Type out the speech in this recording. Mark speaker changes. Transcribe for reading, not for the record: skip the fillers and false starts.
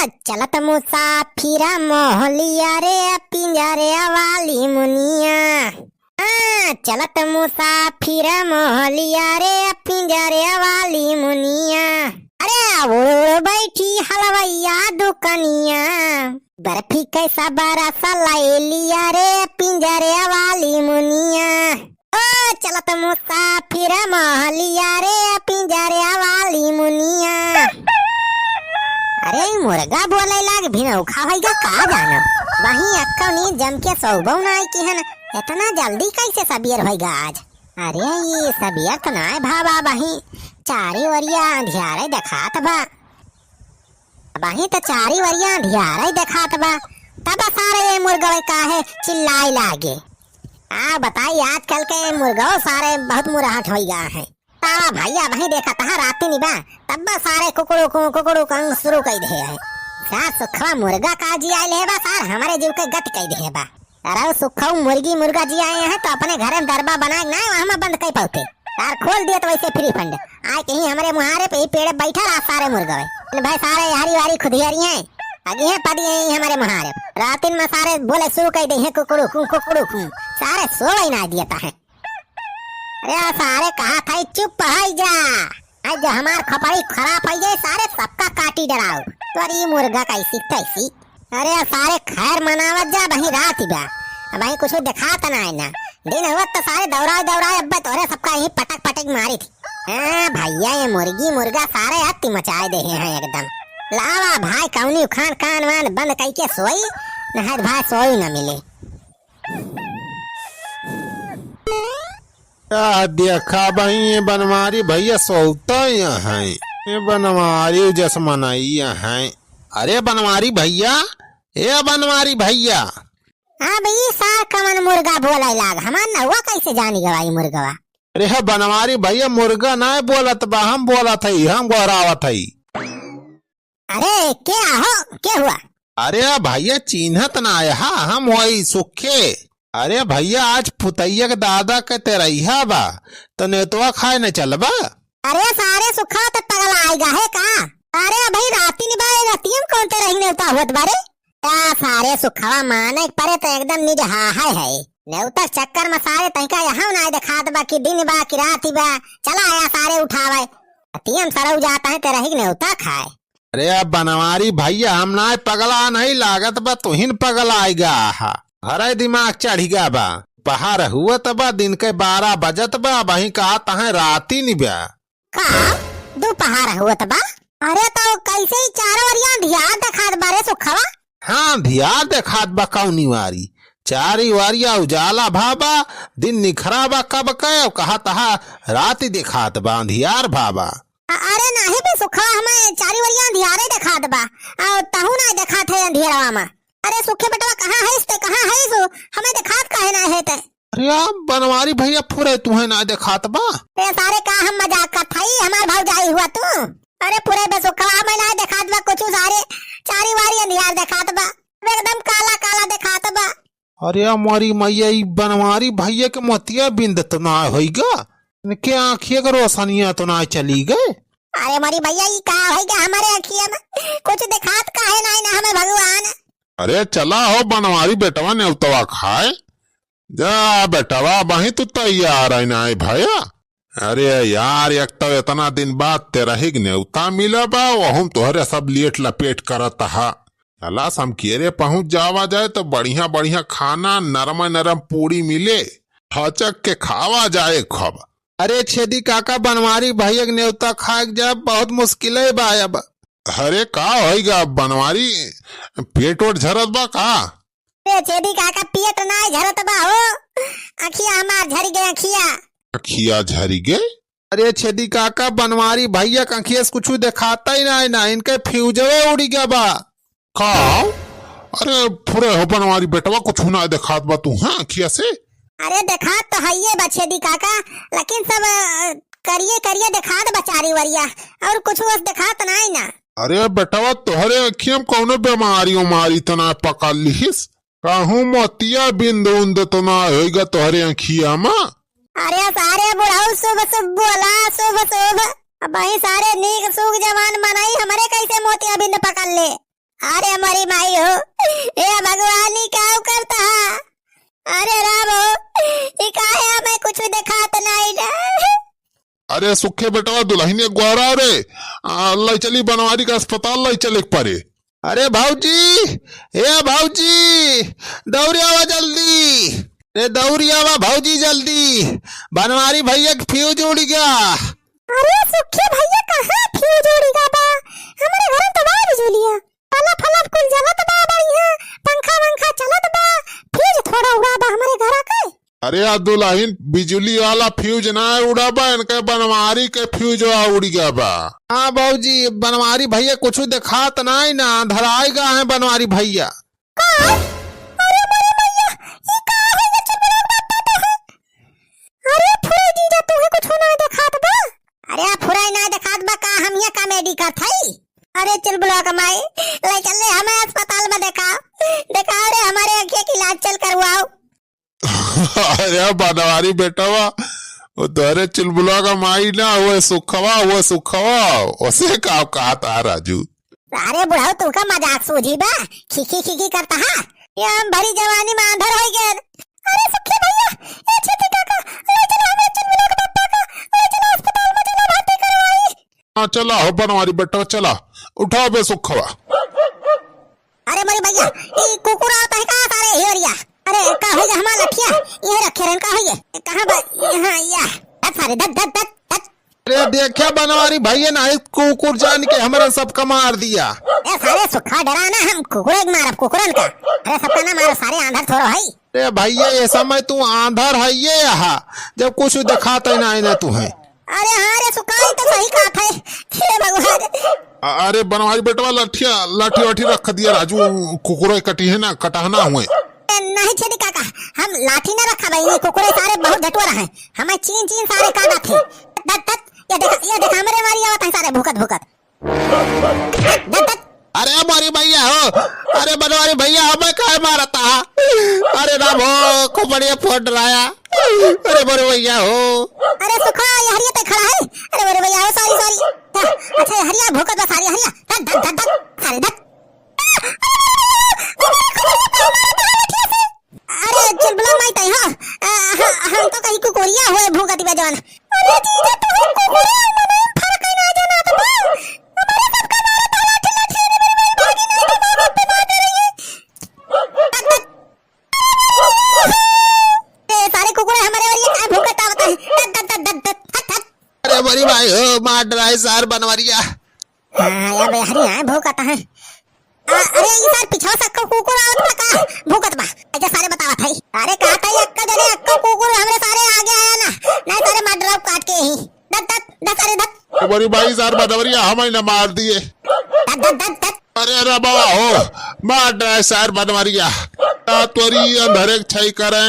Speaker 1: चलत मुसाफिर मोहलिया रे पिंजरे वाली मुनिया। चलत मुसाफिर मोहलिया रे पिंजरे वाली मुनिया। अरे उड़ बैठी हलवैया दुकनिया, बर्फी कैसा बरसा लिया रे पिंजरे वाली मुनिया। ओ चलत मुसाफिर मोहलिया रे पिंजरे वाली मुनिया। अरे मुर्गा बोले लाग भिनौखा होइगा का जानो। वही अक्कनी जम के सौबौ नाई की हन, इतना जल्दी कैसे सबेर होइगा आज। अरे ये सबेर तो नाय भावा, वही चारी वरिया अंधियारे देखात बा। वही तो चारी वरिया अंधियारे देखात बा, तब सारे मुर्गा काहे चिल्लाई लागे। बताई आजकल के मुर्गा सारे बहुत मुरहट होइगा है। तावा भैया वही देखा तहा राती निबा, तब सारे कुकड़ू कंग शुरू कर दे है। सार सुखवा मुर्गा का जी आए ले बा, सार हमारे जीव के गत कह दे बा। अरे सुखवा मुर्गी मुर्गा जी आए हैं तो अपने घर में दरबा बनाए ना, वहां में बंद कई पाते। यार खोल दिए तो वैसे फ्री फंड आए कहीं हमारे मुहारे पे ही पेड़ बैठा रहा सारे मुर्गा भाई। सारे हरी वारी खुदियारी हैं अगे हैं पदी हैं हमारे मुहारे। रातिन में सारे बोले शुरू कर दे हैं कुकड़ू सारे सोए ना दिया है। अरे सारे कहा था चुप है जा, आज हमार खपड़ी खराब हो जाए सारे सबका काटी डराओ। तो अरे मुर्गा कैसी तैसी। अरे सारे खैर मनावत जा, वही रात बा भाई कुछ दिखाता ना है ना। दिन हुआ तो सारे दौड़ाए अब्बा तोरे सबका यही पटक मारी थी। भैया ये मुर्गी मुर्गा सारे हत्ती मचाए दे हैं एकदम। लावा भाई कौनी खान कान वान बंद कई के सोई नहर भाई सोई न मिले।
Speaker 2: देखा भाई ये बनवारी भैया सोता है, ये बनवारी जसमनाई है। अरे बनवारी भैया, ये बनवारी भैया।
Speaker 1: हाँ भैया सार कमन मुर्गा बोला लाग, हमार नहुआ कैसे जानी गवाई मुर्गा।
Speaker 2: अरे बनवारी भैया मुर्गा ना बोलत बा, हम बोलत हई, हम गोहरावत हई।
Speaker 1: अरे क्या हो क्या हुआ।
Speaker 2: अरे भैया चिन्हत ना आया हम वही सुखे। अरे भैया आज फुतैया के दादा के तेरैया बा तो नेतवा खाए न चलबा।
Speaker 1: अरे सारे सुखा तो पगला आएगा है का। अरे भाई राती निभाए रातियम कौन ते रही नेवता होत बारे। सारे सुखवा माने परे तो एकदम निज हाय है। नेवता चक्कर में सारे तैका यहाँ ना दिखात बा कि दिन बा कि राती बा। चला आया सारे उठावे रातियम सरऊ जाता है तेरा ही नेवता खाए।
Speaker 2: अरे अब बनवारी भैया हम ना पगला नहीं लागत बा, तुहिन पगला आएगा। हरे दिमाग चढ़िगा बा, पहाड़ हुआ तबा दिन के 12 बजत बा, वही कहा तहा राती निबा
Speaker 1: का दोपहर हुआ तबा। अरे तो कैसे ही चारों वरिया धियार दिखात बारे सुखवा।
Speaker 2: हाँ धियार दिखात बा कौनी वारी, चारी वारिया उजाला भाबा दिन निखरा बा कब के कहा तहा राती दिखात बा धियार भाबा।
Speaker 1: अरे नहीं भी सुखवा हमें चारी वरिया धियारे दिखात बा और तहु ना दिखात है अंधेरवा में। अरे सुखे बेटवा कहाँ है इसते कहाँ है सो हमें दिखात काहे ना है ते।
Speaker 2: अरे बनवारी भैया फुरे तुहे ना दिखात बा।
Speaker 1: ते सारे का हम मजाक करत हई, हमार भौजाई हुआ तू। अरे पूरे बेसुखवा हमें ना दिखात बा, कुछ सारे चारी वारी अंधियार दिखात बा, एकदम काला काला दिखात बा।
Speaker 2: अरे हमारी मैया बनवारी भैया के मोतिया बिंद तो ना होइगा, के आँखिया के रोशनिया तो ना चली गए।
Speaker 1: अरे हमारी भैया ये का होइगा हमारे आँखिया में कुछ दिखात काहे ना हमें भगवान।
Speaker 2: अरे चला हो बनवारी बेटवा नेवतवा खाए जा बेटवा, वही तो तैयार है ना भैया। अरे यार एक तो इतना दिन बाद तेरा ही नेवता मिला बा, वह तोहरे सब लेट लपेट करत हा। चला समकेरे पहुंच जावा जाए तो बढ़िया बढ़िया खाना नरम नरम पूरी मिले, हचक के खावा जाए खब। अरे छेदी काका बनवारी भैया के नेवता खाए जाए बहुत मुश्किल है बा। अब अरे का होइगा बनवारी पेट वोट झरत बा का।
Speaker 1: छेदी काका पेट ना झरत बा हो, अखिया हमार झरी गए
Speaker 2: अखिया झरी गए। अरे छेदी काका बनवारी भैया के अखिया से कुछ दिखाता ही ना, इनके फ्यूजवे उड़ी गया बा का। अरे पूरे हो बनवारी बेटवा कुछ ना दिखात बा तू हाँ अखिया से।
Speaker 1: अरे दिखात तो है ये छेदी काका, लेकिन सब करिए दिखात बचारी वरिया और कुछ बस दिखात ना।
Speaker 2: अरे बेटवा तोहरे अखिया में कौनो बीमारी उमारी तो ना पकड़ लिहिस, कहूँ मोतिया बिंद उंद तो ना होगा तोहरे अखिया में।
Speaker 1: अरे सारे बुढ़ाऊ शुभ शुभ बोला शुभ वही सारे नीक सुख जवान बनाई हमारे कैसे मोतिया बिंद पकड़ ले। अरे मरी माई हो, ये भगवान ही क्या करता है? अरे राम हो, ये काहे हमें कुछ दिखात नहीं ना।
Speaker 2: अरे सुखे बेटवा दुल्हन ग्वारा रे, लाई चली बनवारी का अस्पताल लाई चले परे।
Speaker 3: अरे भाऊजी, ए भाऊजी, दौड़ी आवा जल्दी, रे दौड़ी आवा भाऊजी जल्दी, बनवारी भैया की फ्यूज उड़ गया।
Speaker 1: अरे सुखे भैया कहाँ फ्यूज उड़ेगा बा? हमारे घर में तो बा बिजलिया, पलप फलप कुल जलत बा बढ़िया, पंखा वंखा चलत बा, फ्यूज थोड़ा उड़ा बा हमारे घर का।
Speaker 2: अरे आ दुल्हन बिजली वाला फ्यूज ना उड़ा बा, इनके बनवारी के फ्यूज उड़ गया बा।
Speaker 3: हाँ भाऊजी, बनवारी भैया कुछ दिखात नहीं ना, धराई गा है बनवारी भैया।
Speaker 1: अरे मेरे भैया, ये का है ये चुपचाप बैठा है? अरे फुराई जीजा तुम्हें कुछ ना दिखात बा? अरे फुराई ना दिखात बा का, हम ये कॉमेडी करत हई? अरे चल बुला कमाई, ले चल ले हमें अस्पताल में दिखाओ रे, हमारे आंखें की इलाज चल करवाओ।
Speaker 2: अरे बनवारी बेटवा, वो तोरे चुलबुला का माई ना, वो सुखवा उसे का कहता राजू।
Speaker 1: अरे बुढ़ाओ तुमका मजाक सूझी बा, खिखी करता है, ये हम भरी जवानी में अंधर हो गए। अरे सुखे भैया, ये छेती काका, ले चलो हमें चुलबुला का पप्पा का, ले चलो अस्पताल में, चलो भर्ती करवाई।
Speaker 2: हाँ चला हो बनवारी बेटवा, चला उठाओ बे सुखवा।
Speaker 1: अरे मेरे भैया, ये कुकुर आता है कहाँ सारे हियरिया? अरे का हो गया हमारा लठिया, ये रखे रहन का हो गया? कहाँ बा? यहाँ या दत सारे दत।
Speaker 3: अरे देखा बनवारी भैया ना, कुकुर जान के हमारे सबका मार दिया।
Speaker 1: ए सारे सुखा डराना, हम कुकुर मारब कुकुरन का। अरे सबका ना मारो, सारे आंधर थोड़ो है।
Speaker 3: अरे भैया ये समय तू आंधर है ये यहाँ, जब कुछ दिखाता नहीं ना तुम्हें।
Speaker 1: अरे हाँ रे सुखाई तो सही कहा है, हे भगवान।
Speaker 2: अरे बनवारी बेटवा लाठी वाठी रख दिया राजू, कुकुर कटी है ना, कटाना हुए।
Speaker 1: नहीं छेदी काका, हम लाठी न रखा भाई, ये कुकुरे सारे बहुत झटुआ हैं, हमें चीन सारे काटा थे। दत ये देखा हमारे मारी आवत है सारे भूकत। दत
Speaker 3: अरे हमारी भैया हो, अरे बनवारी भैया हमें क्या मारता? अरे राम हो, खूब बढ़िया फोट रहा। अरे बड़े भैया हो,
Speaker 1: अरे सुखा ये हरिया पे खड़ा है। अरे बड़े भैया हो, सॉरी। अच्छा हरिया भूकत बा सारी हरिया, दत सारे दत। अरे चल बुला माई तई हां, हम तो कहीं कुकुरिया हुए भूकती बजवान। अरे जीजा तो हम कुकुरिया मने फर्क ही ना जाना तो हमारे सबका मारा था लाठी ने, मेरी भागी नहीं तो मां बाप पे मार दे रही है। ए सारे कुकुरे हमारे और ये क्या भूकता होता है? दत।
Speaker 3: अरे बड़ी भाई हो, मार डराए सार बनवारिया।
Speaker 1: हां या बे हरिया भूकता है। अरे ये सार पिछवा से कुकुर आवत बा का भूकत बा, ऐसे सारे बतावत है। अरे कहता है अक्का कुकुर हमरे सारे आगे आया ना, नहीं सारे मार ड्रॉप काट के ही। दत सारे दत।
Speaker 2: बड़ी भाई सार बनवरिया हमें न मार दिए।
Speaker 1: दत।
Speaker 2: अरे बाबा हो, मार डराए सार बनवरिया, तोरी अंधरे छई करे।